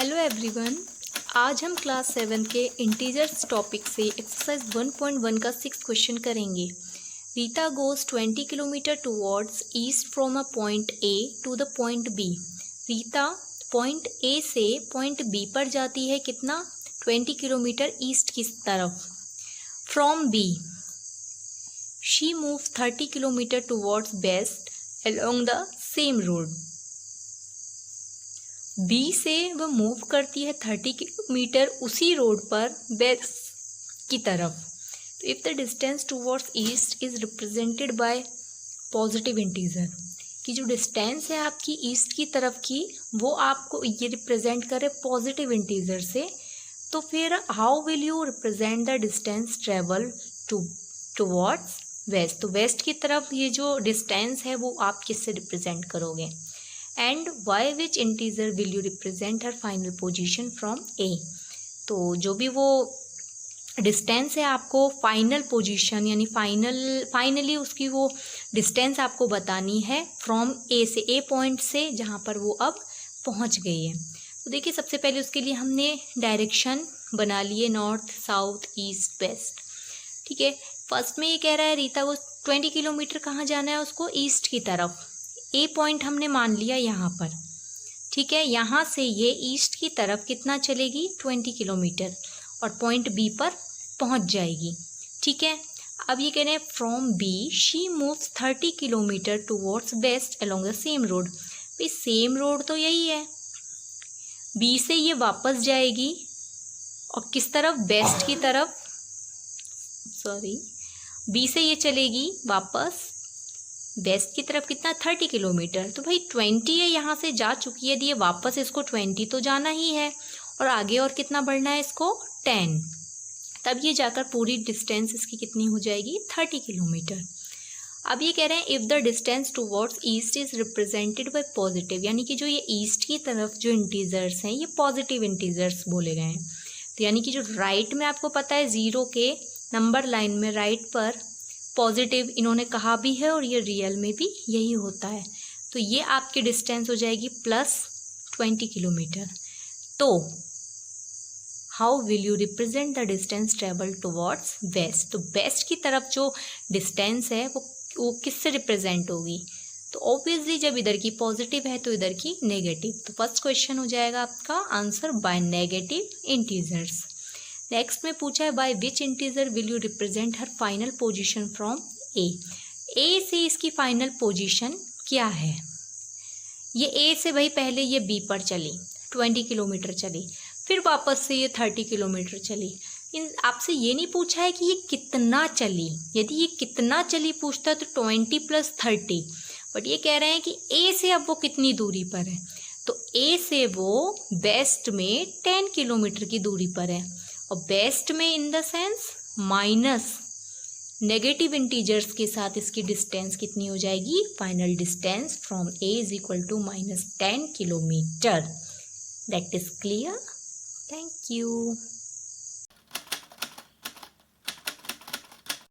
Hello everyone, आज हम class 7 के इंटीजर्स टॉपिक से एक्सरसाइज 1.1 का 6th क्वेश्चन करेंगे। Rita goes 20 kilometre towards east from a point A to the point B. Rita point A से point B पर जाती है कितना? 20 किलोमीटर ईस्ट की तरफ। From B she move 30 kilometre towards west along the same road. B से वह मूव करती है 30 किलोमीटर उसी रोड पर वेस्ट की तरफ। तो if the distance towards east is represented by positive integer, कि जो डिस्टेंस है आपकी ईस्ट की तरफ की वो आपको ये रिप्रेजेंट करे पॉजिटिव इंटीजर से, तो फिर how will you represent the distance travel towards waste. तो वेस्ट की तरफ ये जो डिस्टेंस है वो आप किससे रिप्रेजेंट करोगे? And by which integer will you represent her final position from A. तो जो भी वो डिस्टेंस है आपको फाइनल पोजीशन यानी फाइनली उसकी वो डिस्टेंस आपको बतानी है फ्रॉम ए से, ए पॉइंट से जहाँ पर वो अब पहुँच गई है। तो देखिए सबसे पहले उसके लिए हमने डायरेक्शन बना लिए, नॉर्थ साउथ ईस्ट वेस्ट। ठीक है, फर्स्ट में ये कह रहा है रीता को 20 किलोमीटर कहाँ जाना है उसको? ईस्ट की तरफ। ए पॉइंट हमने मान लिया यहाँ पर। ठीक है, यहाँ से ये ईस्ट की तरफ कितना चलेगी? 20 किलोमीटर और पॉइंट बी पर पहुँच जाएगी। ठीक है, अब ये कह रहे हैं from B she moves 30 kilometre towards west along the same road. भाई सेम रोड तो यही है, बी से ये वापस जाएगी और किस तरफ? वेस्ट की तरफ। सॉरी, बी से ये चलेगी वापस वेस्ट की तरफ कितना? 30 किलोमीटर। तो भाई 20 है, यहाँ से जा चुकी है, ये वापस इसको 20 तो जाना ही है और आगे और कितना बढ़ना है इसको? 10। तब ये जाकर पूरी डिस्टेंस इसकी कितनी हो जाएगी? 30 किलोमीटर। अब ये कह रहे हैं if the distance towards east is represented by positive, यानी कि जो ये ईस्ट की तरफ जो इंटीजर्स हैं ये पॉजिटिव इंटीजर्स बोले गए हैं। तो यानी कि जो राइट में आपको पता है 0 के नंबर लाइन में राइट पर पॉजिटिव इन्होंने कहा भी है और ये रियल में भी यही होता है। तो ये आपकी डिस्टेंस हो जाएगी प्लस 20 किलोमीटर। तो how will you represent the distance travel towards waste. तो वेस्ट की तरफ जो डिस्टेंस है वो किससे रिप्रेजेंट होगी? तो ऑब्वियसली जब इधर की पॉजिटिव है तो इधर की नेगेटिव। तो फर्स्ट क्वेश्चन हो जाएगा आपका answer by negative integers. Next में पूछा है by which integer will you represent her final position from A. A से इसकी फाइनल पोजीशन क्या है? ये ए से भाई पहले ये बी पर चली, 20 किलोमीटर चली, फिर वापस से ये 30 किलोमीटर चली। आपसे ये नहीं पूछा है कि ये कितना चली। यदि ये कितना चली पूछता तो 20 + 30, बट ये कह रहे हैं कि ए से अब वो कितनी दूरी पर है। तो ए से वो वेस्ट में 10 किलोमीटर की दूरी पर है और वेस्ट में in the sense minus negative integers के साथ इसकी डिस्टेंस कितनी हो जाएगी? Final distance from A is equal to -10 kilometre. That is clear. Thank you.